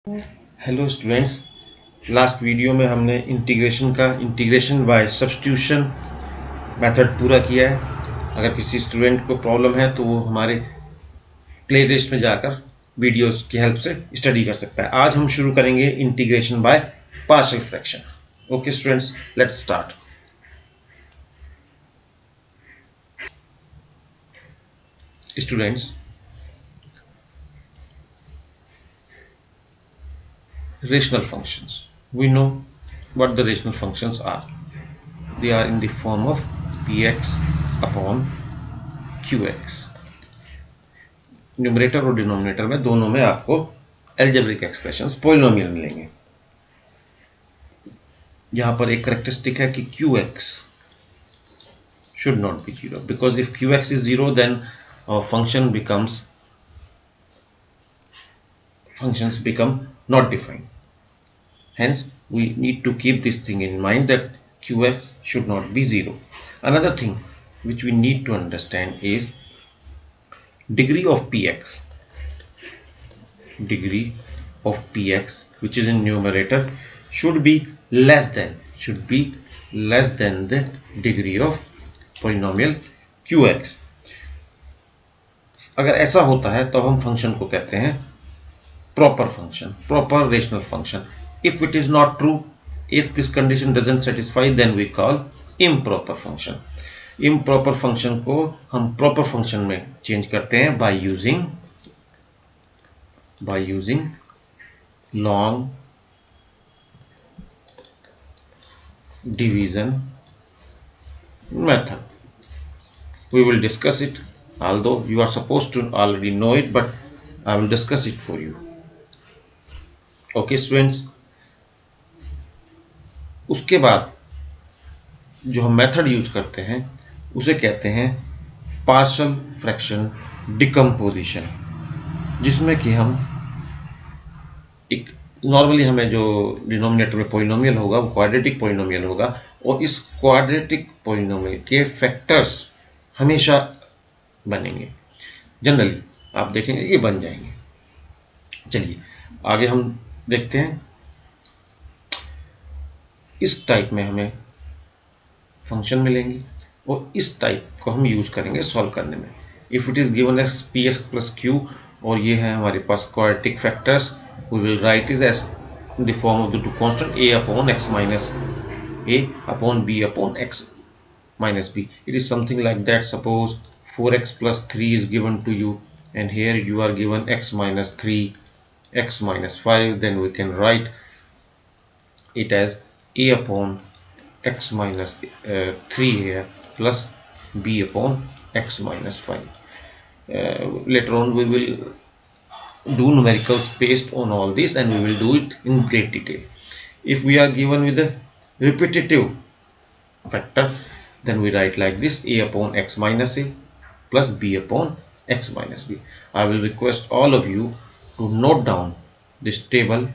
Hello students, last video में हमने integration by substitution method पूरा किया है। अगर किसी स्टूडेंट को प्रॉब्लम है तो वो हमारे प्ले लिस्ट में जाकर वीडियोस की हेल्प से स्टडी कर सकता है। आज हम शुरू करेंगे integration by partial fraction. Okay students, let's start. Students, rational functions, we know what the rational functions are. They are in the form of px upon qx। Numerator और डिनोमिनेटर में दोनों में आपको एल्जेब्रिक एक्सप्रेशंस पॉलिनोमियल मिलेंगे। यहां पर एक characteristic है कि qx should not be 0, because if qx is 0 then functions become not defined. Hence we need to keep this thing in mind that qx should not be 0. Another thing which we need to understand is degree of px which is in numerator should be less than the degree of polynomial qx। अगर ऐसा होता है तो हम function को कहते हैं proper function, proper rational function. If it is not true, if this condition doesn't satisfy, then we call improper function. Improper function को हम proper function में change करते हैं by using long division method. We will discuss it, although you are supposed to already know it, but I will discuss it for you. Okay students, उसके बाद जो हम method use करते हैं उसे कहते हैं पार्शियल फ्रैक्शन डिकम्पोजिशन, जिसमें कि हम एक नॉर्मली हमें जो डिनोमिनेटर में पॉलिनोमियल होगा वो क्वाड्रेटिक पॉलिनोमियल होगा, और इस क्वाड्रेटिक पॉलिनोमियल के फैक्टर्स हमेशा बनेंगे। जनरली आप देखेंगे ये बन जाएंगे। चलिए आगे हम देखते हैं। इस टाइप में हमें फंक्शन मिलेंगे और इस टाइप को हम यूज करेंगे सॉल्व करने में। If it is given as p x plus q और ये है हमारे पास quadratic factors, we will write is as the form of the two constant a upon x minus a upon b upon x minus b. It is something like that. Suppose 4x plus 3 is given to you, and here you are given x minus 3, x minus 5, then we can write it as a upon x minus 3 here plus b upon x minus 5. Later on we will do numericals based on all this, and we will do it in great detail. If we are given with a repetitive factor, then we write like this: a upon x minus a plus b upon x minus b. I will request all of you to note down this table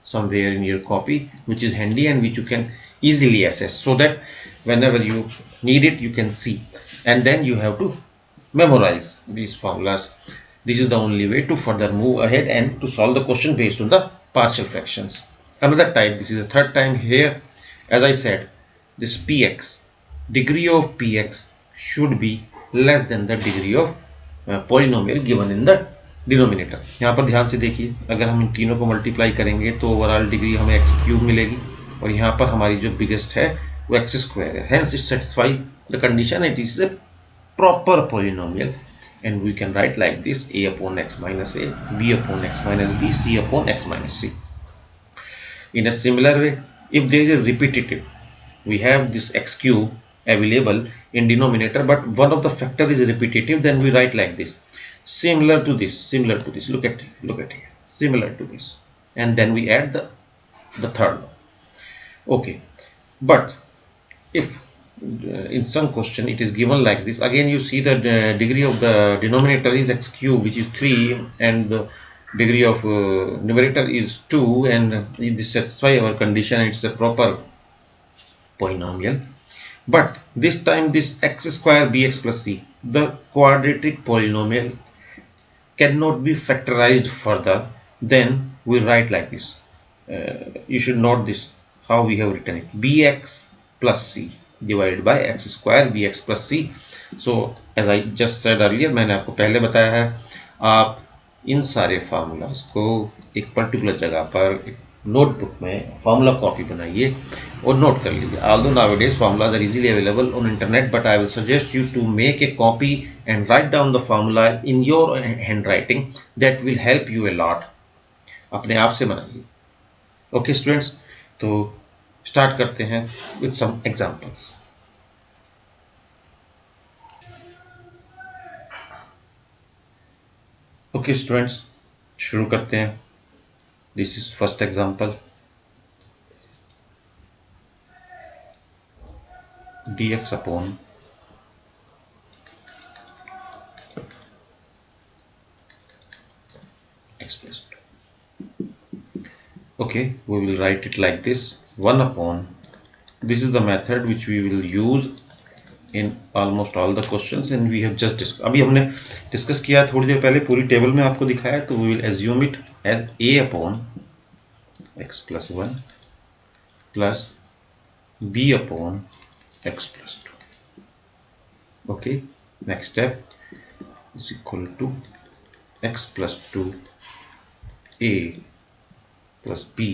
somewhere in your copy, which is handy and which you can easily access, so that whenever you need it you can see, and then you have to memorize these formulas. This is the only way to further move ahead and to solve the question based on the partial fractions. Another type, this is the third time here. As I said, this px, degree of px should be less than the degree of polynomial given in the denominator. यहाँ पर ध्यान से देखिए, अगर हम इन तीनों को multiply करेंगे तो ओवरऑल डिग्री हमें एक्स क्यूब मिलेगी, और यहाँ पर हमारी जो बिगेस्ट है वो एक्स स्क्वायर है। Hence it satisfy the condition, it is a proper polynomial, and we can write like this: a upon x minus a, b upon x minus b, c upon x minus c. In a similar way, if there is a repetitive, we have this x cube available in denominator, but one of the factor is repetitive, then we write like this: similar to this, look at here, similar to this, and then we add the third one. Okay, but if in some question it is given like this, again you see that the degree of the denominator is x cube, which is 3, and the degree of numerator is 2, and this satisfy our condition, it's a proper polynomial. But this time this x square bx plus c, the quadratic polynomial, cannot be factorized further, then we write like this. You should note this, how we have written it: bx plus c divided by x square bx plus c. So as I just said earlier, मैंने आपको पहले बताया है, आप इन सारे formulas को एक particular जगह पर नोटबुक में फार्मूला कॉपी बनाइए और नोट कर लीजिए. Although nowadays formulas are easily available on internet, but I will suggest you to make a copy and write down the formula in your handwriting. That will help you a lot. अपने आप से बनाइए. Okay students, तो start करते हैं with some examples. Okay students, शुरू करते हैं. This is first example. dx upon x plus 2. Okay, we will write it like this: 1 upon, this is the method which we will use in almost all the questions and we have just discussed. अभी हमने discuss किया थोड़ी देर पहले, पूरी table में आपको दिखाया, तो we will assume it as a upon x plus 1 plus b upon x plus 2. Okay, next step is equal to x plus 2 a plus b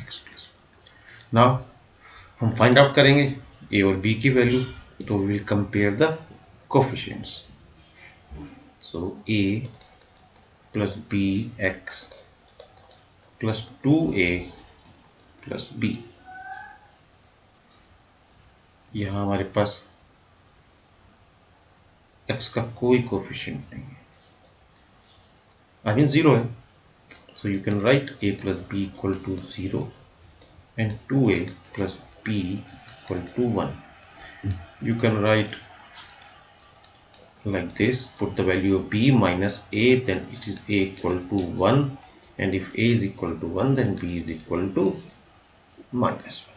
x plus 1. Now हम फाइंड आउट करेंगे a और b की value, तो we will compare the coefficients. So a plus b x plus 2a plus b. यहाँ हमारे पास x का कोई coefficient नहीं है, आई मीन जीरो है. So you can write a plus b equal to 0 and 2a plus b equal to 1. You can write like this: put the value of b minus a, then it is a equal to 1, and if a is equal to 1 then b is equal to minus 1.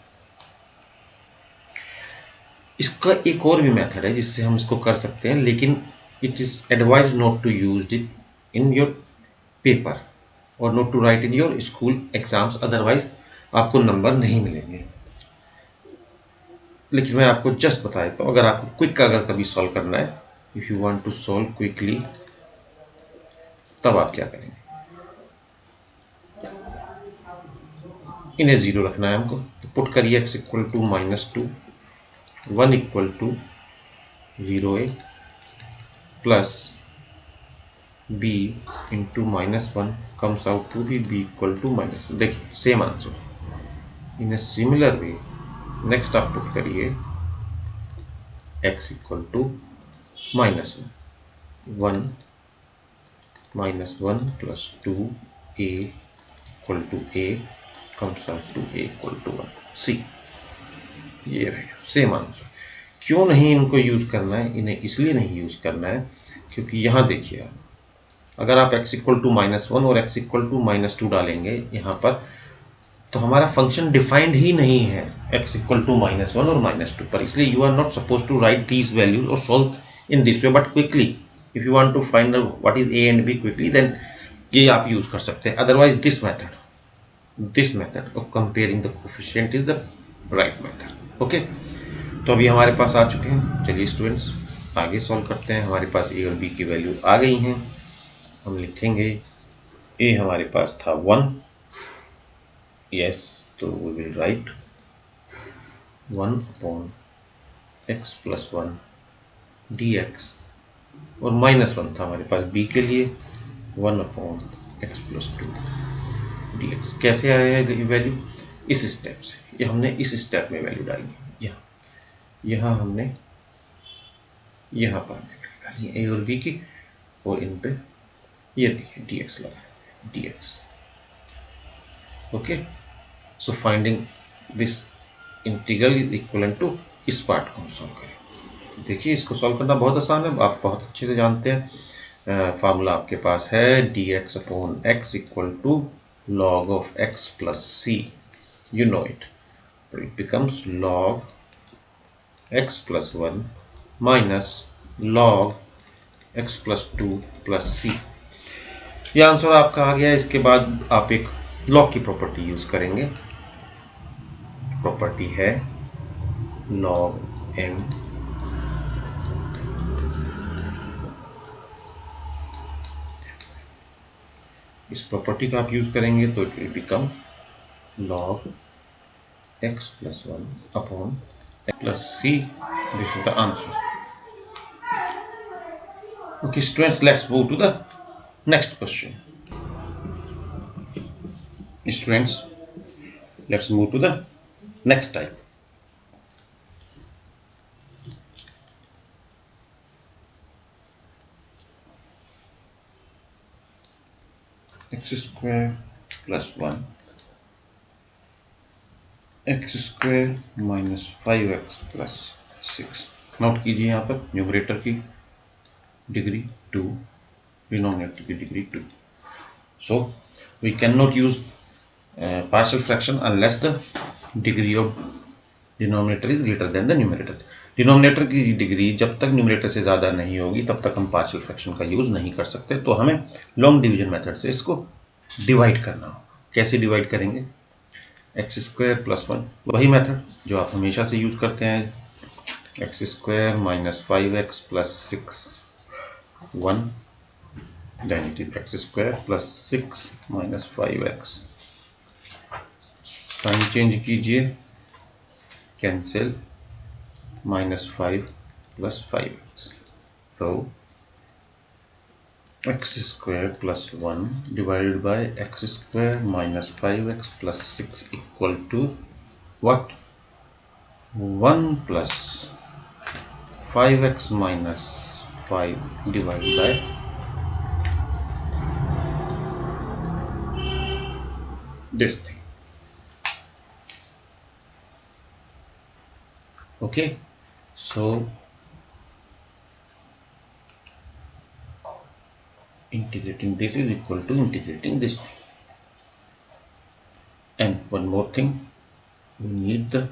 इसका एक और भी method है जिससे हम इसको कर सकते हैं, लेकिन it is advise not to use it in your paper और not to write in your school exams, otherwise आपको नंबर नहीं मिलेंगे. लेकिन मैं आपको जस्ट बता देता हूँ, अगर आपको क्विक अगर कभी सॉल्व करना है, if you want to solve quickly, तब आप क्या करेंगे, इन्हें जीरो रखना है हमको, तो पुट करिए x equal to -2, 1 equal to 0a plus b into -1 comes out to be b equal to -1. देखिए same answer. In a similar way next आप पुट करिए x equal to -1, 1 plus 2a equal to a comes out to a equal to 1. See, ये रहेगा same answer. क्यों नहीं इनको use करना है? इन्हें इसलिए नहीं यूज करना है क्योंकि यहाँ देखिए आप, अगर आप x इक्वल टू -1 और x इक्वल टू -2 डालेंगे यहाँ पर, तो हमारा फंक्शन डिफाइंड ही नहीं है x इक्वल टू -1 और -2 पर. इसलिए you are not suppose to write these values और solve in this way, but quickly if you want to find what is a and b quickly, then ये आप use कर सकते हैं. Otherwise this method of comparing the coefficient is the right method. Okay, तो अभी हमारे पास आ चुके हैं. चलिए स्टूडेंट्स आगे सॉल्व करते हैं. हमारे पास a और b की वैल्यू आ गई हैं. हम लिखेंगे a हमारे पास था 1, यस, तो we will write 1 upon x plus 1 dx, और -1 था हमारे पास b के लिए, 1 अपॉन x प्लस 2 dx. कैसे आया है वैल्यू? इस स्टेप से. ये हमने इस स्टेप में वैल्यू डाली, यहाँ हमने यहाँ पर डाली a और b की, और इन पे ये देखिए dx लगा है, dx. Okay, so finding this integral is equivalent to, इस पार्ट को हम सॉल्व करें. तो देखिए इसको सॉल्व करना बहुत आसान है, आप बहुत अच्छे से जानते हैं. फार्मूला आपके पास है dx upon x equal to log of x plus c. You know it. So it becomes log x plus 1 minus log x plus 2 plus c. ये आंसर आपका आ गया। इसके बाद आप एक लॉग की प्रॉपर्टी यूज करेंगे। प्रॉपर्टी है log m इस प्रॉपर्टी का आप यूज करेंगे तो it will become log x plus 1 upon x plus c. This is the answer. Okay students, let's move to the next question. Students, let's move to the next type. X square plus 1 x square minus 5x plus 6. Note कीजिए यहाँ पर numerator की degree 2, denominator की degree 2. So we cannot use partial fraction unless the degree of denominator is greater than the numerator. Denominator की degree जब तक numerator से ज़्यादा नहीं होगी तब तक हम पार्शियल फ्रैक्शन का यूज़ नहीं कर सकते. तो हमें लॉन्ग डिवीजन मेथड से इसको डिवाइड करना हो. कैसे डिवाइड करेंगे? एक्स स्क्वायर प्लस 1, वही मेथड जो आप हमेशा से यूज़ करते हैं. X square minus 5x plus 6 1, then it is x square plus 6 minus 5x. Sign change कीजिए, cancel, -5 plus 5x. So x square plus 1 divided by x square minus 5x plus 6 equal to what? 1 plus 5x minus 5 divided by this thing. Okay, so integrating this is equal to integrating this thing. And one more thing, we need the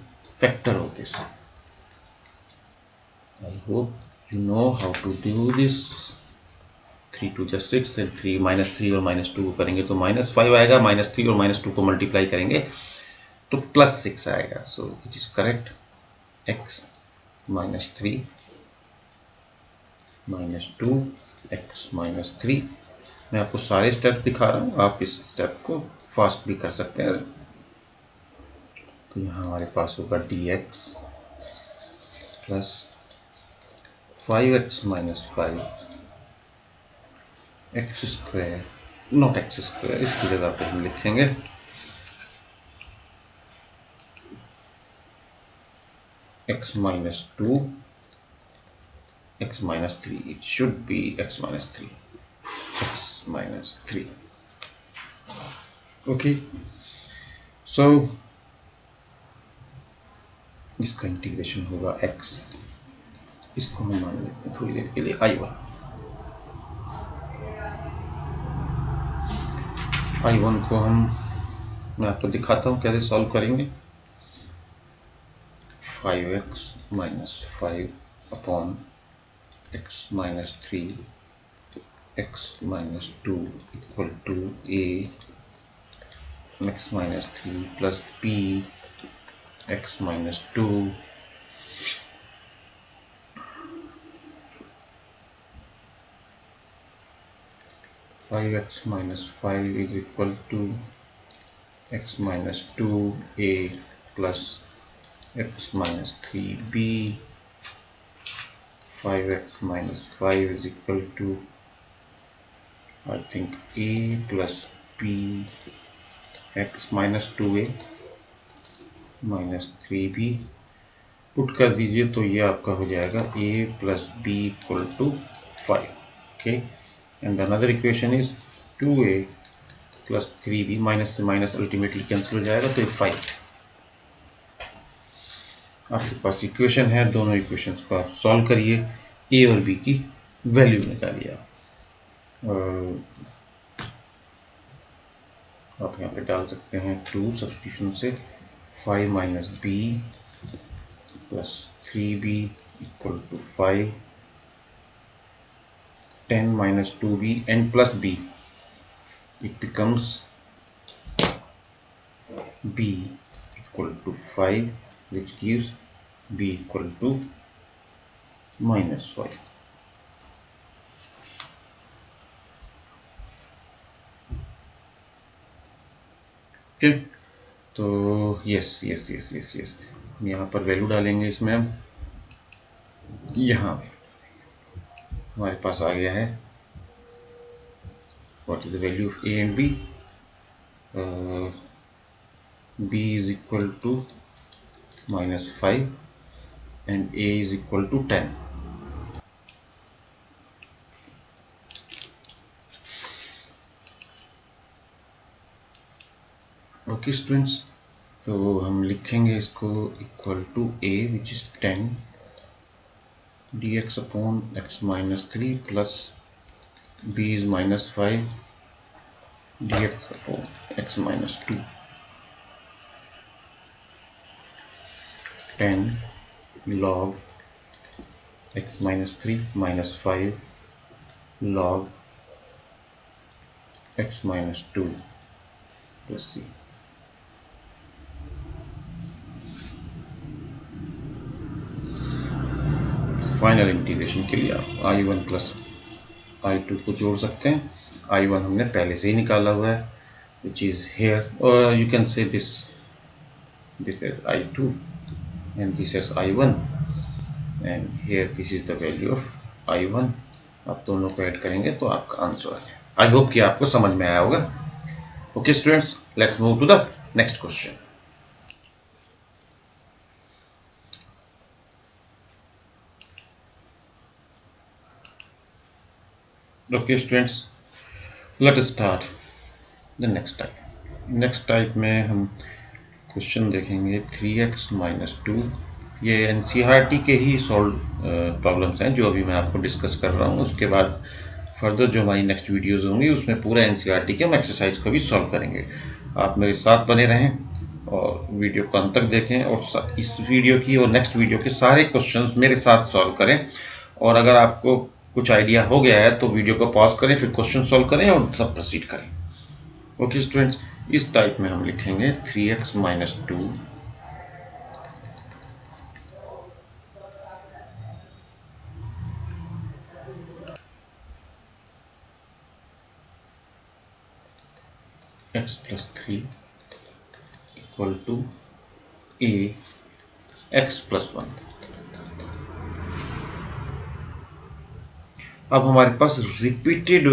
factor of this. I hope you know how to do this. 3 to the 6, then 3 -3 और -2 करेंगे तो -5 आएगा. -3 और -2 को multiply करेंगे तो +6 आएगा. सो which is correct. x -3 -2 x -3. मैं आपको सारे स्टेप्स दिखा रहा हूँ, आप इस स्टेप को फास्ट भी कर सकते हैं. तो यहाँ हमारे पास होगा dx plus 5x - 5 x square, not x square, इसकी जगह पे हम लिखेंगे x -2 x -3. It should be x -3. x -3. Okay, so इसका इंटीग्रेशन होगा x. इसको हम मान लेते हैं थोड़ी देर के लिए I1. I1 को मैं आपको दिखाता हूँ कैसे सॉल्व करेंगे. 5x - 5 upon x -3 x -2 equal to a x -3 plus b x -2 5x - 5 is equal to x -2a plus x -3b. 5x - 5 is equal to I think a plus b x -2a -3b. Put कर दीजिए तो ये आपका हो जाएगा a plus b equal to 5. Okay, and another equation is 2a plus 3b. Minus से minus ultimately cancel हो जाएगा तो ये 5. आपके पास इक्वेशन है, दोनों इक्वेशंस को आप सॉल्व करिए, a और b की वैल्यू निकालिए आप. और आप यहाँ पे डाल सकते हैं 2 सब्स्टिट्यूशन से. 5 minus b plus 3b equal to 5. 10 minus 2b and plus b. it becomes b equal to 5, which gives b equal to -5. Okay, तो yes yes yes yes yes यहाँ पर वैल्यू डालेंगे इसमें हम। यहाँ हमारे पास आ गया है what is the value of A and B. b is equal to -5 and a is equal to 10. Okay students, तो हम लिखेंगे इसको equal to a which is 10 dx upon x -3 plus b is -5 dx upon x -2 10 log x -3 -5 log x -2 plus c। Final integration के लिए आप i1 plus i2 को जोड़ सकते हैं। i1 हमने पहले से ही निकाला हुआ है विच इज हेयर, और you can say this is i2 and this is i1 and here this is the value of i1। आप दोनों को ऐड करेंगे तो आपका आंसर आ जाए। आई होप कि आपको समझ में आया होगा। Okay students, let's move to the next question. Okay students, let us start the next type. Next type में हम क्वेश्चन देखेंगे 3x - 2। ये एनसीईआरटी के ही सॉल्व प्रॉब्लम्स हैं जो अभी मैं आपको डिस्कस कर रहा हूँ। उसके बाद फर्दर जो हमारी नेक्स्ट वीडियोज़ होंगी उसमें पूरा एनसीईआरटी के हम एक्सरसाइज को भी सॉल्व करेंगे। आप मेरे साथ बने रहें और वीडियो को अंत तक देखें, और इस वीडियो की और नेक्स्ट वीडियो के सारे क्वेश्चंस मेरे साथ सॉल्व करें। और अगर आपको कुछ आइडिया हो गया है तो वीडियो को पॉज करें, फिर क्वेश्चन सॉल्व करें और सब प्रोसीड करें। ओके स्टूडेंट्स, इस टाइप में हम लिखेंगे 3x - 2 x + 3 equal to a x + 1। अब हमारे पास रिपीटेड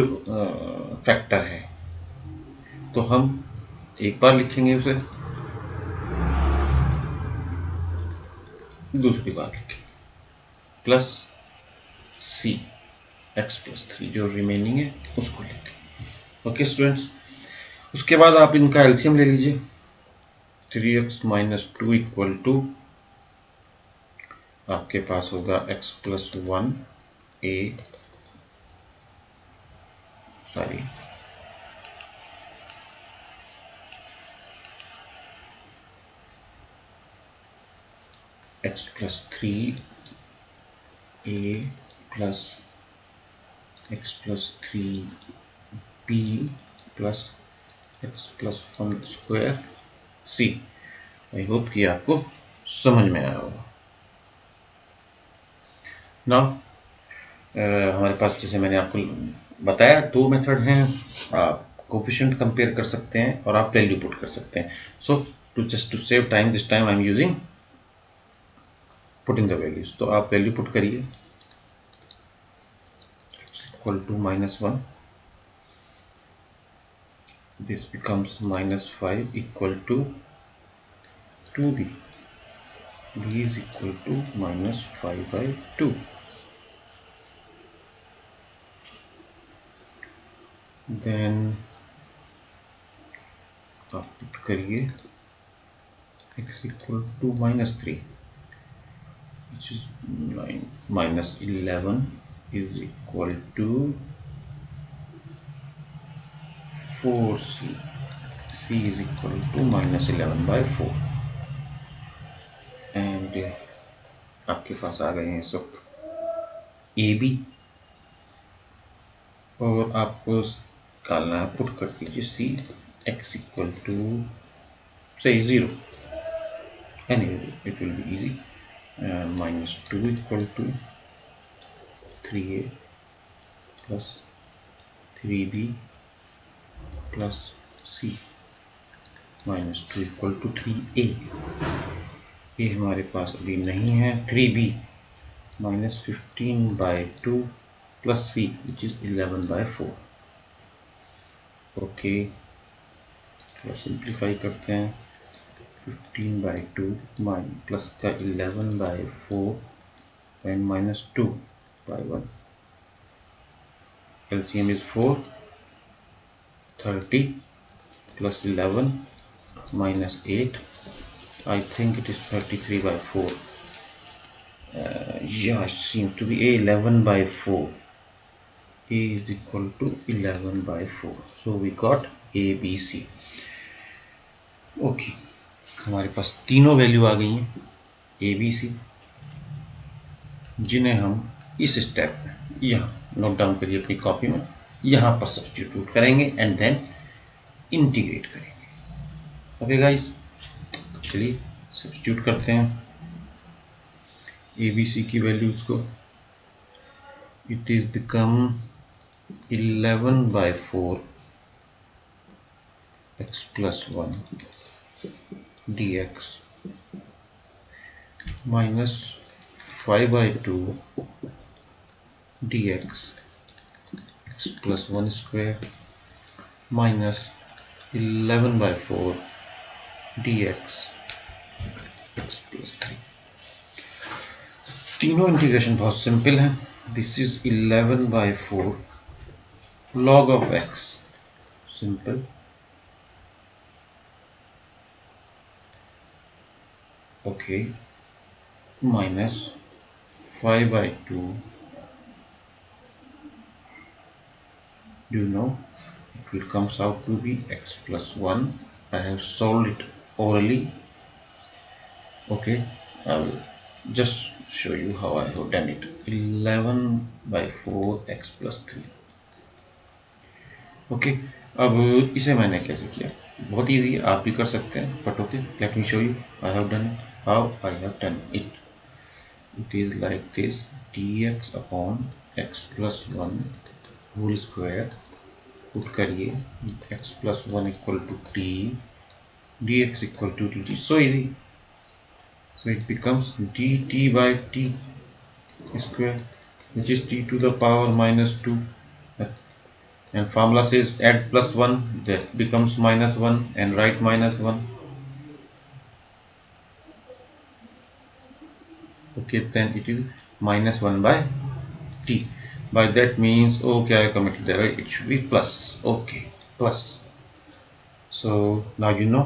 फैक्टर है तो हम एक बार लिखेंगे उसे, दूसरी बार लिखेंगे प्लस c x + 3 जो रिमेनिंग है उसको लिखेंगे। ओके स्टूडेंट्स, उसके बाद आप इनका एलसीएम ले लीजिए। 3x - 2 इक्वल टू आपके पास होगा x + 1 a sorry x + 3 a plus x + 3 b plus x + 1 square c। I hope कि आपको समझ में आया होगा। नाउ हमारे पास जैसे मैंने आपको बताया दो मेथड हैं। आप कोफिशिएंट कंपेयर कर सकते हैं और आप वैल्यू पुट कर सकते हैं। So just to save time this time I am using putting the values. तो आप वैल्यू पुट करिए equal to -1, this becomes -5 equal to 2b, b is equal to -5/2। then आप पुट करिए x equal to -3 which is 9 -11 is equal to 4c, c is equal to -11/4। And आपके पास आ गए हैं इस वक्त ए बी, और आपको निकालना है, पुट कर दीजिए c x equal to say 0, anyway it will be easy, minus 2 equal to 3a plus 3b plus c minus 2 equal to 3a। ये हमारे पास अभी नहीं है। 3b minus 15/2 plus c which is 11/4। Okay, थोड़ा सिंप्लीफाई करते हैं। 15/2 प्लस का 11/4 and minus 2/1, LCM is 4, 30 plus 11 minus 8, I think it is 33/4. Yeah, it seems to be a 11/4. A is equal to 11/4. So we got A, B, C. Okay, हमारे पास तीनों value आ गई हैं A, B, C, जिन्हें हम इस step में यहाँ note down करिए अपनी कॉपी में, यहाँ पर सब्स्टिट्यूट करेंगे एंड देन इंटीग्रेट करेंगे। ओके गाइस, चलिए सब्स्टिट्यूट करते हैं ए बी सी की वैल्यूज को। It is become 11/4 x plus 1 dx minus 5/2 dx x plus 1 square minus 11/4 dx x plus 3। तीनों इंटीग्रेशन बहुत सिंपल है। This is 11/4 log of x, simple, okay, minus 5/2, do you know it will comes out to be x plus 1. I have solved it orally. Okay, I will just show you how I have done it. 11/4 x plus 3। Okay, अब इसे मैंने कैसे किया, बहुत easy है, आप भी कर सकते हैं, but okay let me show you I have done it, how I have done it. It is like this, dx upon x plus 1 whole square, put करिए x plus 1 equal to t, dx equal to dt, so easy. So it becomes dt by t square which is t to the power minus 2, and formula says add plus 1, that becomes minus 1, and write minus 1. Okay, then it is minus 1 by t. By that means, okay, I committed the error, it should be plus. Okay, plus. So now you know।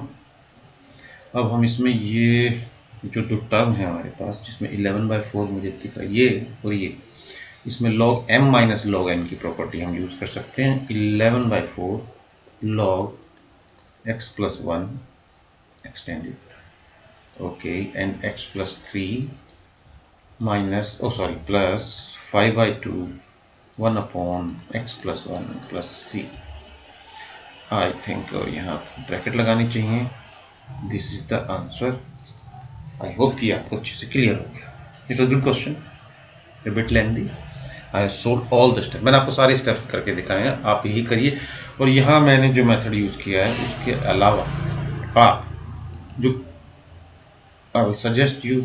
अब हम इसमें ये जो दो term है हमारे पास, जिसमें 11/4 मुझे दिख रहा है, ये और ये, इसमें log m minus log n की प्रॉपर्टी हम यूज़ कर सकते हैं। 11/4 log x plus 1 extended, okay, and x plus 3 minus, oh sorry, plus 5/2 1 upon x plus 1 plus c। I think यहाँ ब्रैकेट लगानी चाहिए। This is the answer. I hope कि आपको अच्छे से क्लियर हो गया। It was good question, a bit lengthy. I have solved all the steps. मैंने आपको सारे स्टेप्स करके दिखाए हैं, आप यही करिए। और यहाँ मैंने जो मेथड यूज़ किया है उसके अलावा आप जो I will suggest you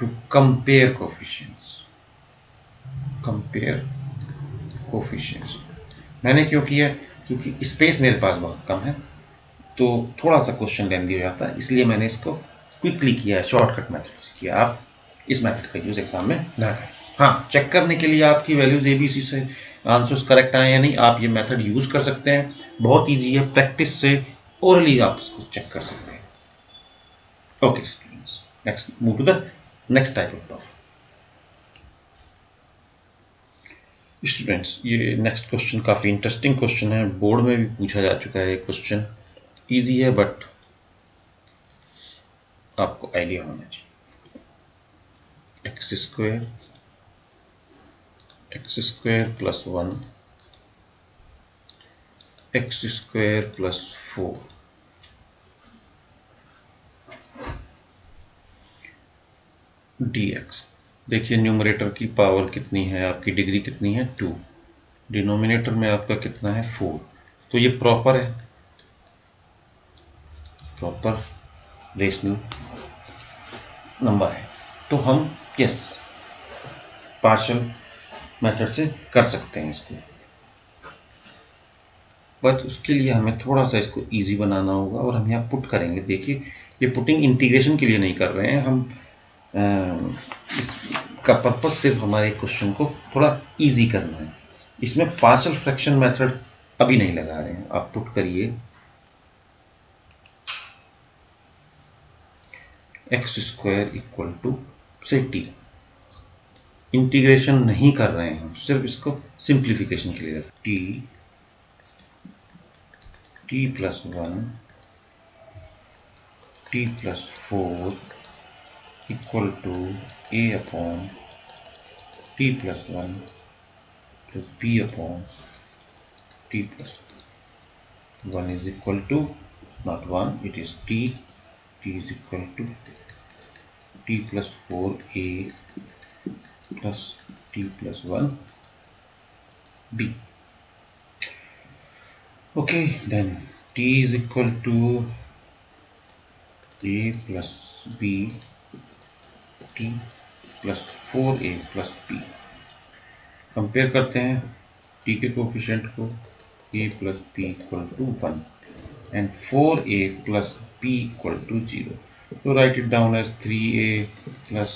to compare coefficients. Compare coefficients मैंने क्यों किया, क्योंकि स्पेस मेरे पास बहुत कम है, तो थोड़ा सा क्वेश्चन लेंदी हो जाता है, इसलिए मैंने इसको क्विकली किया है, शॉर्टकट मेथड से किया। आप इस मेथड का यूज़ एग्जाम में ना करें। हाँ, चेक करने के लिए आपकी वैल्यूज ABC से आंसर्स करेक्ट आए या नहीं, आप ये मेथड यूज़ कर सकते हैं। बहुत ईजी है, प्रैक्टिस से ओरली आप इसको चेक कर सकते हैं। Okay students, next move to the next type of problem. Students, ये नेक्स्ट क्वेश्चन काफ़ी इंटरेस्टिंग क्वेश्चन है, बोर्ड में भी पूछा जा चुका है। ये क्वेश्चन ईजी है बट आपको आइडिया होना चाहिए। X square plus 1 X square plus 4 dx। देखिए न्यूमरेटर की पावर कितनी है, आपकी डिग्री कितनी है 2, डिनोमिनेटर में आपका कितना है 4। तो ये प्रॉपर है, प्रॉपर रेशनल नंबर है। तो हम यस पार्शियल मेथड से कर सकते हैं इसको, बट उसके लिए हमें थोड़ा सा इसको इजी बनाना होगा और हम यहाँ पुट करेंगे। देखिए ये पुटिंग इंटीग्रेशन के लिए नहीं कर रहे हैं हम, इसका पर्पस सिर्फ हमारे क्वेश्चन को थोड़ा इजी करना है। इसमें पार्शियल फ्रैक्शन मेथड अभी नहीं लगा रहे हैं। आप पुट करिए एक्स स्क्वायर इक्वल टू से टी, इंटीग्रेशन नहीं कर रहे हैं हम, सिर्फ इसको सिंप्लीफिकेशन के लिए T T plus 1 T plus 4 equal to A upon T plus 1 plus B upon T plus 1 is equal to not 1, it is t is equal to t plus 4a plus t plus 1 b. Okay, then t is equal to a plus b t plus 4a plus b। Compare करते हैं t के coefficient को, a plus b equal to 1 and 4a plus b equal to 0. So write it down as 3a plus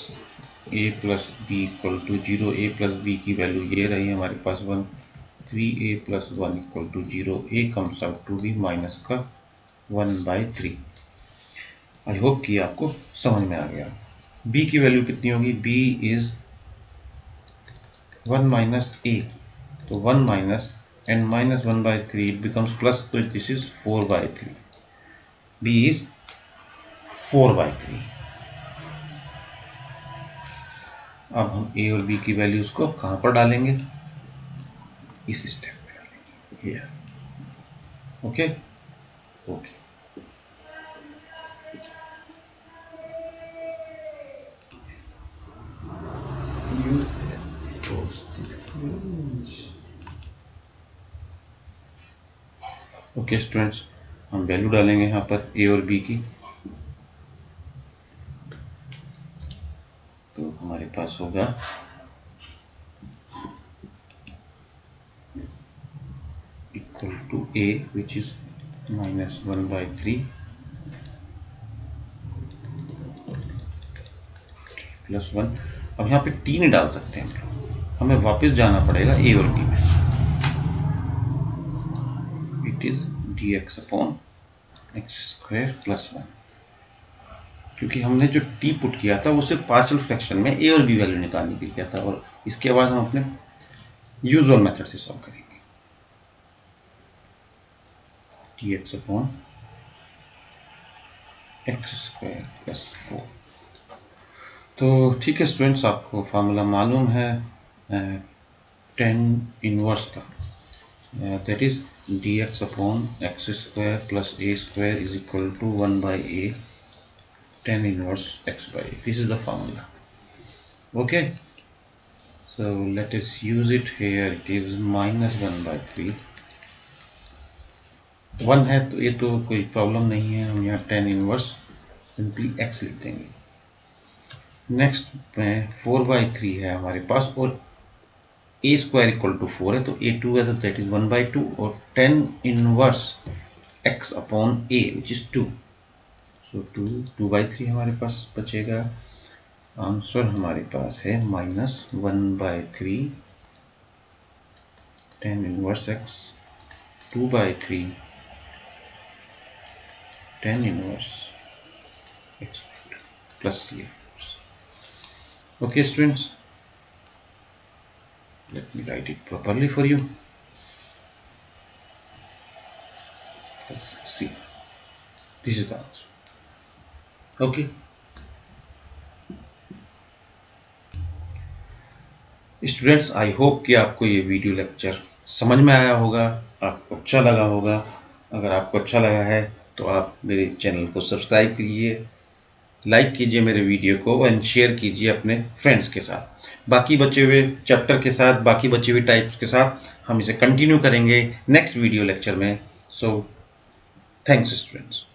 a plus b equal to 0। a plus b की value ये रही हमारे पास 1, 3a plus 1 equal to 0। a comes out to be minus का 1/3। I hope कि आपको समझ में आ गया। b की वैल्यू कितनी होगी, b is 1 minus a, तो 1 minus and minus 1/3 it becomes plus, so this is 4/3। b is 4/3। अब हम a और b की वैल्यूज को कहाँ पर डालेंगे, इस स्टेप में डालेंगे, ये ओके ओके। ओके स्टूडेंट्स, हम वैल्यू डालेंगे यहाँ पर a और b की। तो हमारे पास होगा equal to a which is minus 1/3 plus 1। अब यहाँ पे t नहीं डाल सकते हम लोग, हमें वापस जाना पड़ेगा a और b में। It is dx upon X square plus 1, क्योंकि हमने जो t पुट किया था वो सिर्फ पार्शियल फ्रैक्शन में a और b वैल्यू निकालने के लिए किया था, और इसके बाद हम अपने यूजुअल मेथड से सॉल्व करेंगे। dx upon X square plus 4। तो ठीक है स्टूडेंट्स, आपको फार्मूला मालूम है tan इनवर्स का, that is dx upon X square plus a square is equal to 1/a tan inverse x/a। This is the formula. Okay, so let us use it here। it is minus 1/3। 1 है तो ये तो कोई problem नहीं है, हम यहाँ tan inverse simply x लिख देंगे। नेक्स्ट में 4/3 है हमारे पास, और a स्क्वायर इक्वल टू 4 है, तो a2 है तो दैट इज 1/2, और tan inverse x upon a which is 2, सो 2/3 हमारे पास बचेगा। आंसर हमारे पास है minus 1/3 tan inverse x, 2/3 tan inverse x plus ये। Okay students, let me write it properly for you. Let's see, this is the answer. Okay, students I hope कि आपको ये video lecture समझ में आया होगा, आपको अच्छा लगा होगा। अगर आपको अच्छा लगा है तो आप मेरे चैनल को सब्सक्राइब कीजिए, लाइक कीजिए मेरे वीडियो को एंड शेयर कीजिए अपने फ्रेंड्स के साथ। बाकी बचे हुए चैप्टर के साथ, बाकी बचे हुए टाइप्स के साथ हम इसे कंटिन्यू करेंगे नेक्स्ट वीडियो लेक्चर में। So thanks students.